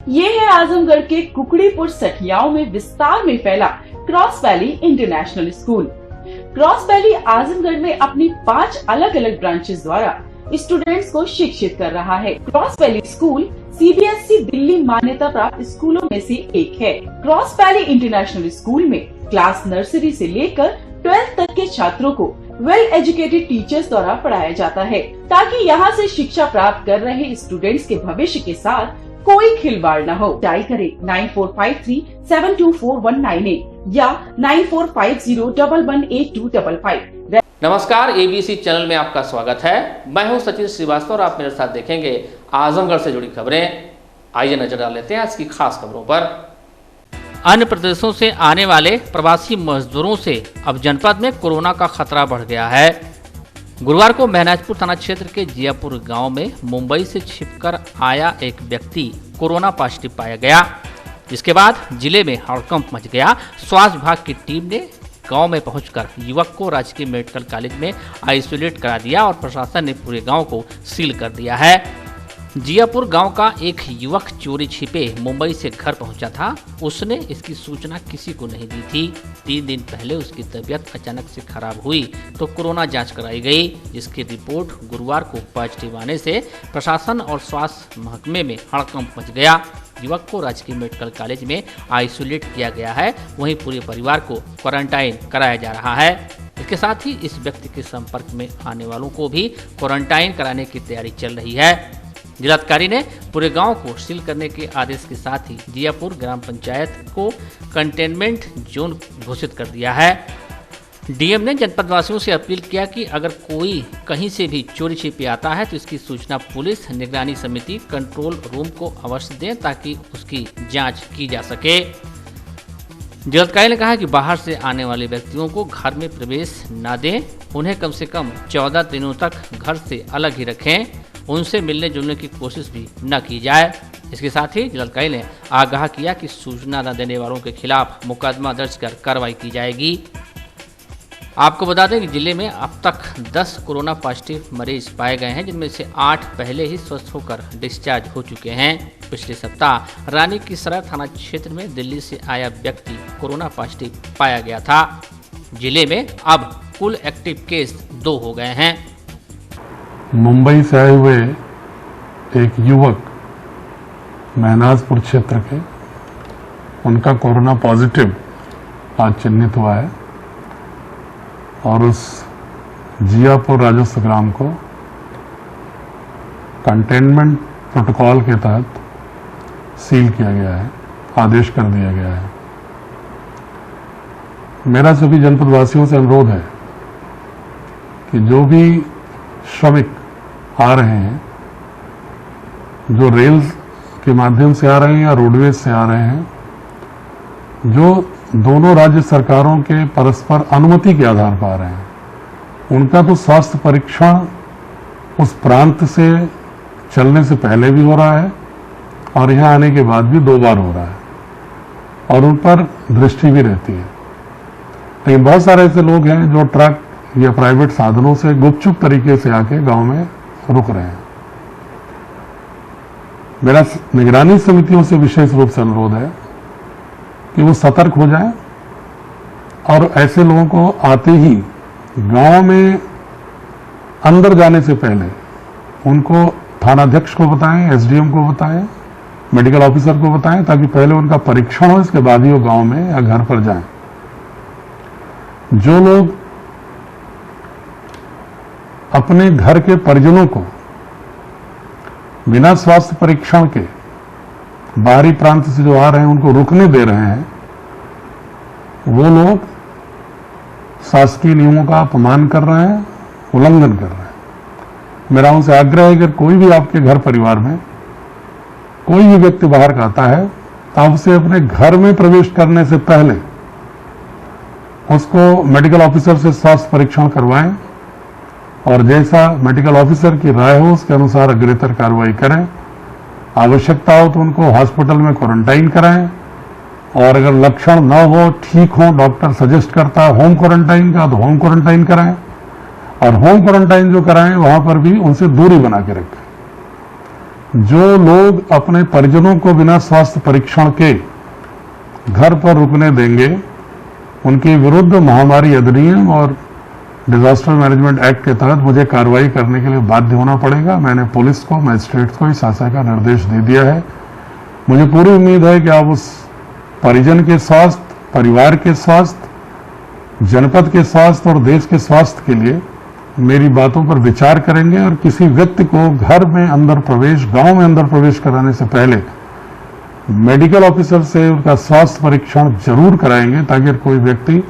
ये है आजमगढ़ के कुकड़ीपुर सठियाओं में विस्तार में फैला cross valley international school. Cross valley Azamgarh में अपनी 5 अलग अलग ब्रांचेस द्वारा स्टूडेंट्स को शिक्षित कर रहा है। Cross valley school CBSE Delhi मान्यता प्राप्त स्कूलों में से एक है। क्रॉस वैली इंटरनेशनल स्कूल में क्लास नर्सरी से लेकर 12th तक के छात्रों को वेल एजुकेटेड टीचर्स द्वारा पढ़ाया जाता है, ताकि यहाँ से शिक्षा प्राप्त कर रहे स्टूडेंट्स के भविष्य के साथ कोई खिलवाड़ न हो। डायल करें 9453724198 या 9450118255। नमस्कार, एबीसी चैनल में आपका स्वागत है। मैं हूं सचिन श्रीवास्तव और आप मेरे साथ देखेंगे आजमगढ़ से जुड़ी खबरें। आइए नजर डाल लेते हैं आज की खास खबरों पर। अन्य प्रदेशों से आने वाले प्रवासी मजदूरों से अब जनपद में कोरोना का खतरा बढ़ गया है। गुरुवार को महनाजपुर थाना क्षेत्र के जियापुर गांव में मुंबई से छिपकर आया एक व्यक्ति कोरोना पॉजिटिव पाया गया, जिसके बाद जिले में हड़कंप मच गया। स्वास्थ्य विभाग की टीम ने गांव में पहुंचकर युवक को राजकीय मेडिकल कॉलेज में आइसोलेट करा दिया और प्रशासन ने पूरे गांव को सील कर दिया है। जियापुर गांव का एक युवक चोरी छिपे मुंबई से घर पहुंचा था। उसने इसकी सूचना किसी को नहीं दी थी। 3 दिन पहले उसकी तबीयत अचानक से खराब हुई तो कोरोना जांच कराई गई, जिसकी रिपोर्ट गुरुवार को पॉजिटिव आने से प्रशासन और स्वास्थ्य महकमे में हड़कंप मच गया। युवक को राजकीय मेडिकल कॉलेज में आइसोलेट किया गया है, वहीं पूरे परिवार को क्वारंटाइन कराया जा रहा है। इसके साथ ही इस व्यक्ति के संपर्क में आने वालों को भी क्वारंटाइन कराने की तैयारी चल रही है। जिलाधिकारी ने पूरे गांव को सील करने के आदेश के साथ ही जियापुर ग्राम पंचायत को कंटेनमेंट जोन घोषित कर दिया है। डीएम ने जनपद वासियों से अपील किया कि अगर कोई कहीं से भी चोरी छिपे आता है तो इसकी सूचना पुलिस निगरानी समिति कंट्रोल रूम को अवश्य दें, ताकि उसकी जांच की जा सके। जिलाधिकारी ने कहा कि बाहर से आने वाले व्यक्तियों को घर में प्रवेश न दें, उन्हें कम से कम 14 दिनों तक घर से अलग ही रखें, उनसे मिलने जुलने की कोशिश भी न की जाए। इसके साथ ही जिलाधिकारी ने आगाह किया कि सूचना न देने वालों के खिलाफ मुकदमा दर्ज कर कार्रवाई की जाएगी। आपको बता दें कि जिले में अब तक 10 कोरोना पॉजिटिव मरीज पाए गए हैं, जिनमें से 8 पहले ही स्वस्थ होकर डिस्चार्ज हो चुके हैं। पिछले सप्ताह रानी की सराय थाना क्षेत्र में दिल्ली से आया व्यक्ति कोरोना पॉजिटिव पाया गया था। जिले में अब कुल एक्टिव केस 2 हो गए हैं। मुंबई से आए हुए एक युवक महनाजपुर क्षेत्र के, उनका कोरोना पॉजिटिव आज चिन्हित हुआ है और उस जियापुर राजस्व ग्राम को कंटेनमेंट प्रोटोकॉल के तहत सील किया गया है, आदेश कर दिया गया है। मेरा सभी जनपद वासियों से अनुरोध है कि जो भी श्रमिक आ रहे हैं, जो रेल के माध्यम से आ रहे हैं या रोडवेज से आ रहे हैं, जो दोनों राज्य सरकारों के परस्पर अनुमति के आधार पर आ रहे हैं, उनका तो स्वास्थ्य परीक्षण उस प्रांत से चलने से पहले भी हो रहा है और यहाँ आने के बाद भी 2 बार हो रहा है और उन पर दृष्टि भी रहती है। लेकिन बहुत सारे ऐसे लोग हैं जो ट्रक या प्राइवेट साधनों से गुपचुप तरीके से आके गांव में रुक रहे हैं। मेरा निगरानी समितियों से विशेष रूप से अनुरोध है कि वो सतर्क हो जाएं और ऐसे लोगों को आते ही गांव में अंदर जाने से पहले उनको थानाध्यक्ष को बताएं, एसडीएम को बताएं, मेडिकल ऑफिसर को बताएं, ताकि पहले उनका परीक्षण हो, इसके बाद ही वो गांव में या घर पर जाएं। जो लोग अपने घर के परिजनों को बिना स्वास्थ्य परीक्षण के बाहरी प्रांत से जो आ रहे हैं उनको रुकने दे रहे हैं, वो लोग शासकीय नियमों का अपमान कर रहे हैं, उल्लंघन कर रहे हैं। मेरा उनसे आग्रह है कि कोई भी आपके घर परिवार में कोई भी व्यक्ति बाहर का आता है तो आप उसे अपने घर में प्रवेश करने से पहले उसको मेडिकल ऑफिसर से स्वास्थ्य परीक्षण करवाएं और जैसा मेडिकल ऑफिसर की राय हो उसके अनुसार अग्रेतर कार्रवाई करें। आवश्यकता हो तो उनको हॉस्पिटल में क्वारंटाइन कराएं और अगर लक्षण न हो, ठीक हो, डॉक्टर सजेस्ट करता है होम क्वारंटाइन का तो होम क्वारंटाइन कराएं और होम क्वारंटाइन जो कराएं वहां पर भी उनसे दूरी बना के रखें। जो लोग अपने परिजनों को बिना स्वास्थ्य परीक्षण के घर पर रुकने देंगे, उनके विरुद्ध महामारी अधिनियम और डिजास्टर मैनेजमेंट एक्ट के तहत मुझे कार्रवाई करने के लिए बाध्य होना पड़ेगा। मैंने पुलिस को, मजिस्ट्रेट को इस आशय का निर्देश दे दिया है। मुझे पूरी उम्मीद है कि आप उस परिजन के स्वास्थ्य, परिवार के स्वास्थ्य, जनपद के स्वास्थ्य और देश के स्वास्थ्य के लिए मेरी बातों पर विचार करेंगे और किसी व्यक्ति को घर में अंदर प्रवेश, गांव में अंदर प्रवेश कराने से पहले मेडिकल ऑफिसर से उनका स्वास्थ्य परीक्षण जरूर कराएंगे, ताकि कोई व्यक्ति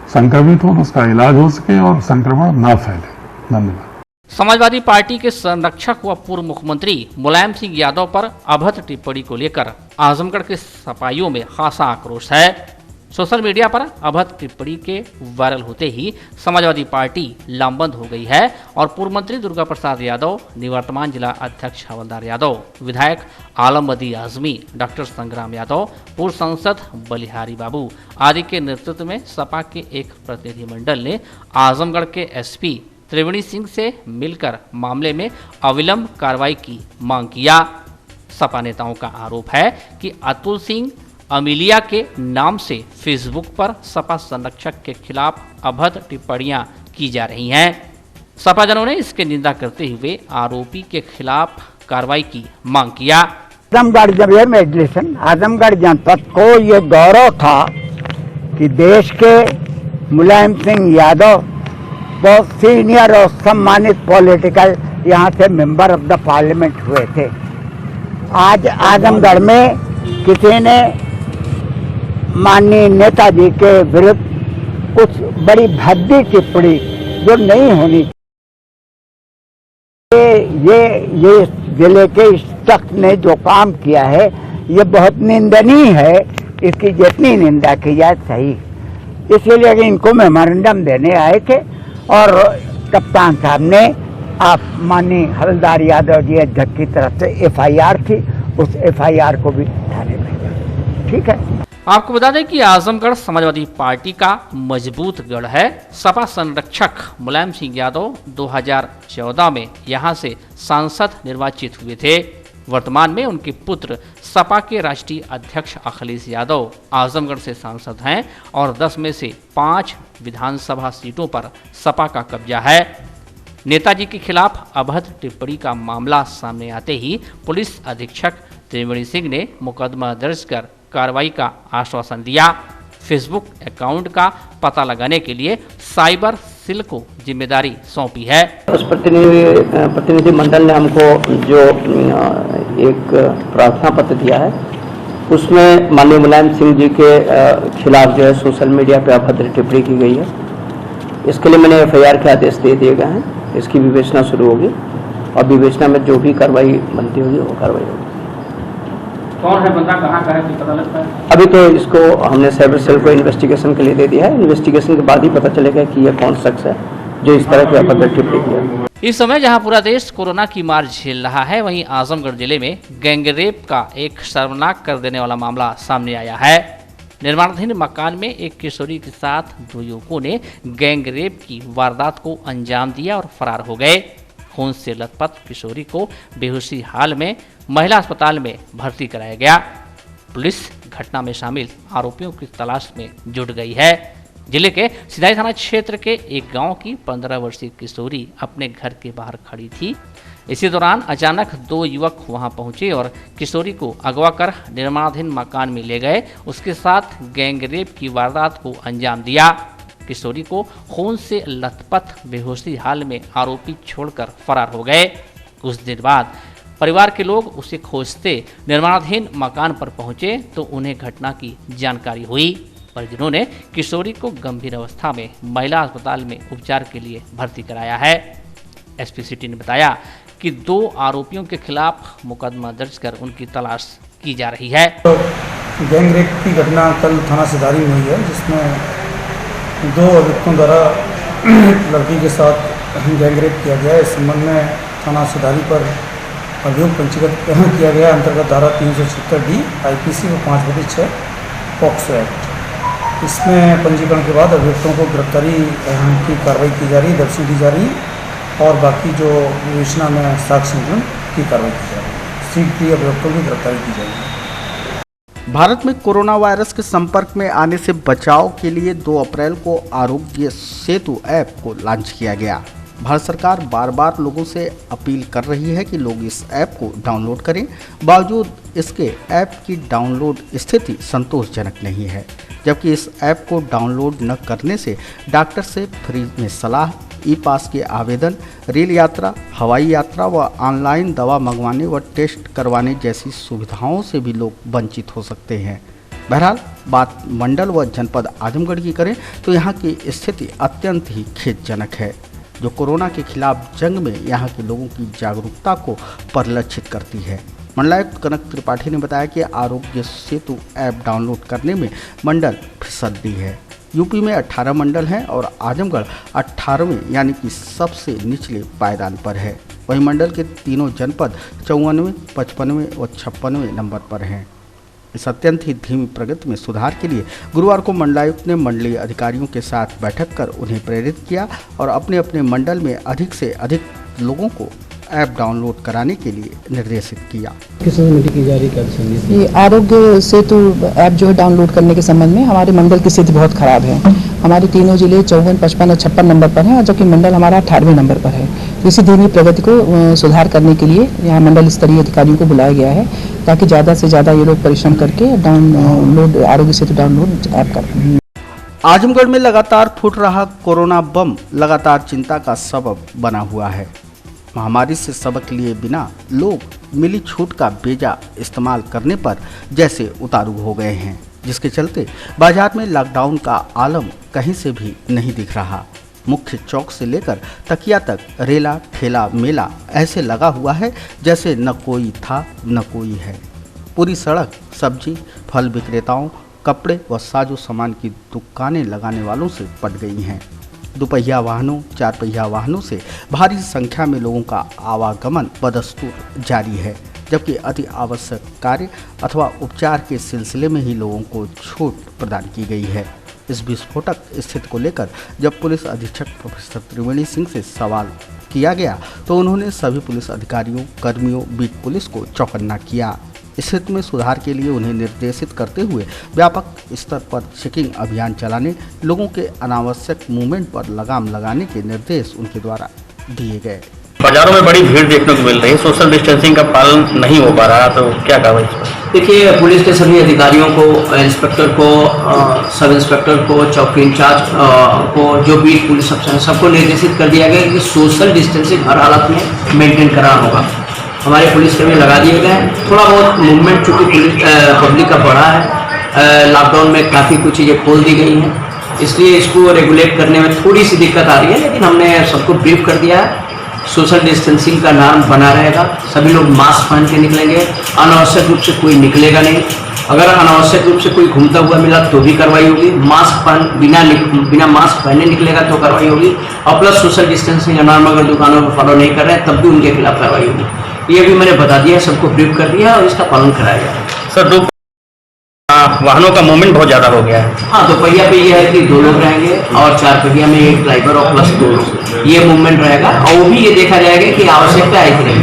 संक्रमित हो तो उसका इलाज हो सके और संक्रमण ना फैले। धन्यवाद। समाजवादी पार्टी के संरक्षक व पूर्व मुख्यमंत्री मुलायम सिंह यादव पर अभद्र टिप्पणी को लेकर आजमगढ़ के सपाइयों में खासा आक्रोश है। सोशल मीडिया पर अभद्र टिप्पणी के वायरल होते ही समाजवादी पार्टी लामबंद हो गई है और पूर्व मंत्री दुर्गा प्रसाद यादव, निवर्तमान जिला अध्यक्ष हवलदार यादव, विधायक आलमबदी आजमी, डॉक्टर संग्राम यादव, पूर्व सांसद बलिहारी बाबू आदि के नेतृत्व में सपा के एक प्रतिनिधिमंडल ने आजमगढ़ के एसपी त्रिवेणी सिंह से मिलकर मामले में अविलंब कार्रवाई की मांग किया। सपा नेताओं का आरोप है कि अतुल सिंह अमीलिया के नाम से फेसबुक पर सपा संरक्षक के खिलाफ अभद्र टिप्पणियां की जा रही हैं। सपा जनों ने इसकी निंदा करते हुए आरोपी के खिलाफ कार्रवाई की मांग किया। आजमगढ़ जब ये मेडिटेशन, आजमगढ़ जनपद को ये गौरव था कि देश के मुलायम सिंह यादव बहुत सीनियर और सम्मानित पॉलिटिकल यहाँ से मेंबर ऑफ द पार्लियामेंट हुए थे। आज आजमगढ़ में किसी ने माननीय नेताजी के विरुद्ध कुछ बड़ी भद्दी टिप्पणी जो नहीं होनी, ये जिले के शख्स ने जो काम किया है ये बहुत निंदनीय है। इसकी जितनी निंदा की जाए सही। इसीलिए इनको मेमोरेंडम देने आए थे और कप्तान साहब ने, आप माननीय हवलदार यादव जी अध्यक्ष की तरफ से एफआईआर थी, उस एफआईआर को भी थाने भेजा। ठीक है। आपको बता दें कि आजमगढ़ समाजवादी पार्टी का मजबूत गढ़ है। सपा संरक्षक मुलायम सिंह यादव 2014 में यहां से सांसद निर्वाचित हुए थे। वर्तमान में उनके पुत्र सपा के राष्ट्रीय अध्यक्ष अखिलेश यादव आजमगढ़ से सांसद हैं और 10 में से 5 विधानसभा सीटों पर सपा का कब्जा है। नेताजी के खिलाफ अभद्र टिप्पणी का मामला सामने आते ही पुलिस अधीक्षक त्रिवेणी सिंह ने मुकदमा दर्ज कर कार्रवाई का आश्वासन दिया। फेसबुक अकाउंट का पता लगाने के लिए साइबर सेल को जिम्मेदारी सौंपी है। उस प्रतिनिधि मंडल ने हमको जो एक प्रार्थना पत्र दिया है, उसमें माननीय मुलायम सिंह जी के खिलाफ जो है सोशल मीडिया पे अभद्र टिप्पणी की गई है। इसके लिए मैंने एफआईआर के आदेश दे दिए गए हैं। इसकी विवेचना शुरू होगी और विवेचना में जो भी कार्रवाई बनती होगी वो कार्रवाई होगी। कौन है बंदा, कहाँ का है, पता लगता है? अभी तो इसको हमने साइबर सेल को इन्वेस्टिगेशन के लिए दे दिया है। इन्वेस्टिगेशन के बाद ही पता चलेगा कि यह कौन शख्स है जो इस तरह की अभद्र टिप्पणी किया। इस समय जहां पूरा देश कोरोना की मार झेल रहा है, वहीं आजमगढ़ जिले में गैंगरेप का एक शर्मनाक कर देने वाला मामला सामने आया है। निर्माणाधीन मकान में एक किशोरी के साथ 2 युवकों ने गैंगरेप की वारदात को अंजाम दिया और फरार हो गए। खून से लथपथ किशोरी को बेहोशी हाल में महिला अस्पताल में भर्ती कराया गया। पुलिस घटना में शामिल आरोपियों की तलाश में जुट गई है। जिले के सिधाई थाना क्षेत्र के एक गांव की 15 वर्षीय किशोरी अपने घर के बाहर खड़ी थी। इसी दौरान अचानक 2 युवक वहां पहुंचे और किशोरी को अगवा कर निर्माणाधीन मकान में ले गए। उसके साथ गैंगरेप की वारदात को अंजाम दिया। किशोरी को खून से लथपथ बेहोशी हाल में आरोपी छोड़कर फरार हो गए। कुछ देर बाद परिवार के लोग उसे खोजते निर्माणाधीन मकान पर पहुंचे तो उन्हें घटना की जानकारी हुई। परिजनों ने किशोरी को गंभीर अवस्था में महिला अस्पताल में उपचार के लिए भर्ती कराया है। एसपी सिटी ने बताया कि 2 आरोपियों के खिलाफ मुकदमा दर्ज कर उनकी तलाश की जा रही है। गैंगरेप की घटना कल थाना सिधारी में हुई है, जिसमें 2 अभियुक्तों द्वारा लड़की के साथ गैंगरेप किया गया। इस संबंध में थाना सिधारी पर अभियोग पंजीकृत किया गया अंतर्गत धारा 376D IPC व 5/6 पॉक्सो एक्ट। इसमें पंजीकरण के बाद अभियुक्तों को गिरफ्तारी की कार्रवाई की जा रही, दर्शी दी जा रही और बाकी जो विवेचना में साक्ष्य की कार्रवाई की जा रही है। शीघ्र ही अभियुक्तों की गिरफ्तारी की जाएगी। भारत में कोरोना वायरस के संपर्क में आने से बचाव के लिए 2 अप्रैल को आरोग्य सेतु ऐप को लॉन्च किया गया। भारत सरकार बार बार लोगों से अपील कर रही है कि लोग इस ऐप को डाउनलोड करें। बावजूद इसके ऐप की डाउनलोड स्थिति संतोषजनक नहीं है, जबकि इस ऐप को डाउनलोड न करने से डॉक्टर से फ्री में सलाह, ई पास के आवेदन, रेल यात्रा, हवाई यात्रा व ऑनलाइन दवा मंगवाने व टेस्ट करवाने जैसी सुविधाओं से भी लोग वंचित हो सकते हैं। बहरहाल बात मंडल व जनपद आजमगढ़ की करें तो यहाँ की स्थिति अत्यंत ही खेदजनक है, जो कोरोना के खिलाफ जंग में यहाँ के लोगों की जागरूकता को परिलक्षित करती है। मंडलायुक्त कनक त्रिपाठी ने बताया कि आरोग्य सेतु ऐप डाउनलोड करने में मंडल फिसलती है। यूपी में 18 मंडल हैं और आजमगढ़ 18वें यानी कि सबसे निचले पायदान पर है। वहीं मंडल के तीनों जनपद 54वें, 55वें व 56वें नंबर पर हैं। इस अत्यंत ही धीमी प्रगति में सुधार के लिए गुरुवार को मंडलायुक्त ने मंडलीय अधिकारियों के साथ बैठक कर उन्हें प्रेरित किया और अपने अपने मंडल में अधिक से अधिक लोगों को ऐप डाउनलोड कराने के लिए निर्देशित किया। किस समिति की जारी कर संदेश? ये आरोग्य सेतु ऐप जो है डाउनलोड करने के संबंध में हमारे मंडल की स्थिति बहुत खराब है। हमारे तीनों जिले 54, 55 और 56 नंबर पर हैं, और जबकि मंडल हमारा 18वें नंबर पर है। इसी धीमी प्रगति को सुधार करने के लिए यहाँ मंडल स्तरीय अधिकारियों को बुलाया गया है, ताकि ज़्यादा से ज़्यादा ये लोग परिश्रम करके download Aarogya Setu download app करें। आजमगढ़ में लगातार फूट रहा कोरोना बम लगातार चिंता का सबब बना हुआ है। महामारी से सबक लिए बिना लोग मिली छूट का बेजा इस्तेमाल करने पर जैसे उतारू हो गए हैं, जिसके चलते बाजार में लॉकडाउन का आलम कहीं से भी नहीं दिख रहा। मुख्य चौक से लेकर तकिया तक रेला, ठेला, मेला ऐसे लगा हुआ है जैसे न कोई था न कोई है। पूरी सड़क सब्जी, फल विक्रेताओं, कपड़े व साजो सामान की दुकानें लगाने वालों से पट गई हैं। दुपहिया वाहनों, 4 पहिया वाहनों से भारी संख्या में लोगों का आवागमन बदस्तूर जारी है, जबकि अति आवश्यक कार्य अथवा उपचार के सिलसिले में ही लोगों को छूट प्रदान की गई है। इस विस्फोटक स्थिति को लेकर जब पुलिस अधीक्षक प्रोफेसर त्रिवेणी सिंह से सवाल किया गया तो उन्होंने सभी पुलिस अधिकारियों, कर्मियों, बीट पुलिस को चौकन्ना किया। स्थिति में सुधार के लिए उन्हें निर्देशित करते हुए व्यापक स्तर पर चेकिंग अभियान चलाने, लोगों के अनावश्यक मूवमेंट पर लगाम लगाने के निर्देश उनके द्वारा दिए गए। बाजारों में बड़ी भीड़ देखने को मिल रही है, सोशल डिस्टेंसिंग का पालन नहीं हो पा रहा, तो क्या कार्रवाई? देखिए, पुलिस के सभी अधिकारियों को, इंस्पेक्टर को, सब इंस्पेक्टर को, चौकी इंचार्ज को, जो भी पुलिस अफसर सबको निर्देशित कर दिया गया कि सोशल डिस्टेंसिंग हर हालत में मेंटेन कराना होगा। हमारे पुलिसकर्मी लगा दिए गए हैं। थोड़ा बहुत मूवमेंट चूँकि पब्लिक का बढ़ा है, लॉकडाउन में काफ़ी कुछ चीज़ें खोल दी गई हैं, इसलिए इसको रेगुलेट करने में थोड़ी सी दिक्कत आ रही है, लेकिन हमने सबको ब्रीफ कर दिया है। सोशल डिस्टेंसिंग का नॉर्म बना रहेगा, सभी लोग मास्क पहन के निकलेंगे, अनावश्यक रूप से कोई निकलेगा नहीं। अगर अनावश्यक रूप से कोई घूमता हुआ मिला तो भी कार्रवाई होगी। बिना मास्क पहने निकलेगा तो कार्रवाई होगी, और प्लस सोशल डिस्टेंसिंग का नॉर्म अगर दुकानों में फॉलो नहीं कर रहे हैं तब भी उनके खिलाफ कार्रवाई होगी। ये भी मैंने बता दिया, सबको ब्रीफ कर दिया और इसका पालन कराया गया। सर, 2 वाहनों का मूवमेंट बहुत ज़्यादा हो गया है। हाँ, 2 पहिया पे ये है कि 2 लोग रहेंगे और 4 पहिया में 1 ड्राइवर और प्लस 2 लोग, ये मूवमेंट रहेगा। और वो भी ये देखा जाएगा कि आवश्यकता है कि नहीं,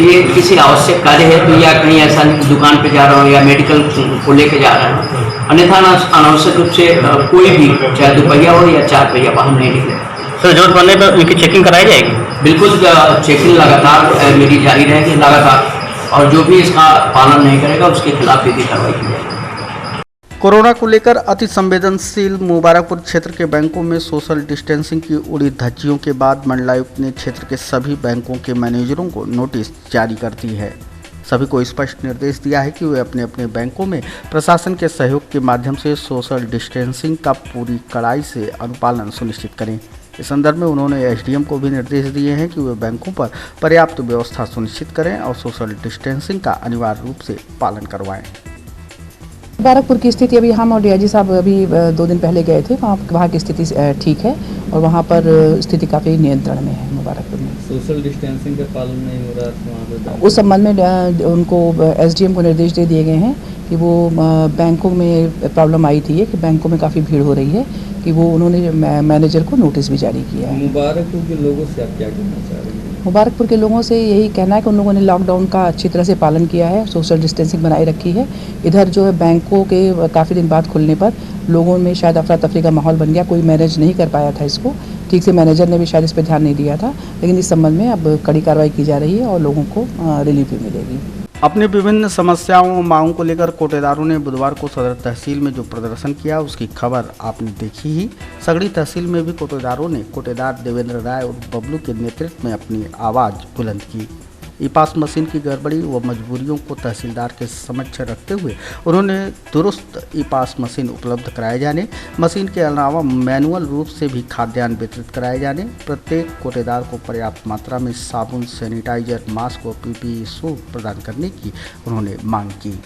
ये किसी आवश्यक कार्य है तो, या कहीं ऐसा नहीं दुकान पे जा रहा हूँ या मेडिकल को लेके जा रहा हूँ, अन्यथा अनावश्यक रूप से कोई भी चाहे 2 पहिया हो या 4 पहिया वाहन नहीं निकलेगा। सर, जरूरत पड़ने पर उनकी चेकिंग कराई जाएगी? बिल्कुल, चेकिंग लगातार मेरी जारी रहेगी लगातार, और जो भी इसका पालन नहीं करेगा उसके खिलाफ भी कार्रवाई की जाएगी। कोरोना को लेकर अति संवेदनशील मुबारकपुर क्षेत्र के बैंकों में सोशल डिस्टेंसिंग की उड़ी धज्जियों के बाद मंडलायुक्त ने क्षेत्र के सभी बैंकों के मैनेजरों को नोटिस जारी कर दी है। सभी को स्पष्ट निर्देश दिया है कि वे अपने अपने बैंकों में प्रशासन के सहयोग के माध्यम से सोशल डिस्टेंसिंग का पूरी कड़ाई से अनुपालन सुनिश्चित करें। इस संदर्भ में उन्होंने एसडीएम को भी निर्देश दिए हैं कि वे बैंकों पर पर्याप्त व्यवस्था सुनिश्चित करें और सोशल डिस्टेंसिंग का अनिवार्य रूप से पालन करवाएं। मुबारकपुर की स्थिति अभी हम और डीआईजी साहब अभी 2 दिन पहले गए थे, वहाँ की स्थिति ठीक है और वहाँ पर स्थिति काफ़ी नियंत्रण में है। मुबारकपुर में सोशल डिस्टेंसिंग का पालन नहीं हो रहा है वहाँ पर, उस संबंध में उनको एसडीएम को निर्देश दे दिए गए हैं कि वो बैंकों में प्रॉब्लम आई थी कि बैंकों में काफ़ी भीड़ हो रही है, कि वो उन्होंने मैनेजर को नोटिस भी जारी किया है। मुबारकपुर के लोगों से आप क्या कहना चाह रहे हैं? मुबारकपुर के लोगों से यही कहना है कि उन लोगों ने लॉकडाउन का अच्छी तरह से पालन किया है, सोशल डिस्टेंसिंग बनाए रखी है। इधर जो है बैंकों के काफ़ी दिन बाद खुलने पर लोगों में शायद अफरा तफरी का माहौल बन गया, कोई मैनेज नहीं कर पाया था इसको ठीक से, मैनेजर ने भी शायद इस पर ध्यान नहीं दिया था, लेकिन इस संबंध में अब कड़ी कार्रवाई की जा रही है और लोगों को रिलीफ भी मिलेगी। अपनी विभिन्न समस्याओं और मांगों को लेकर कोटेदारों ने बुधवार को सदर तहसील में जो प्रदर्शन किया उसकी खबर आपने देखी ही। सगड़ी तहसील में भी कोटेदारों ने कोटेदार देवेंद्र राय और बबलू के नेतृत्व में अपनी आवाज़ बुलंद की। ई पास मशीन की गड़बड़ी व मजबूरियों को तहसीलदार के समक्ष रखते हुए उन्होंने दुरुस्त ई पास मशीन उपलब्ध कराए जाने, मशीन के अलावा मैनुअल रूप से भी खाद्यान्न वितरित कराए जाने, प्रत्येक कोटेदार को पर्याप्त मात्रा में साबुन, सैनिटाइजर, मास्क व PPE सूट प्रदान करने की उन्होंने मांग की।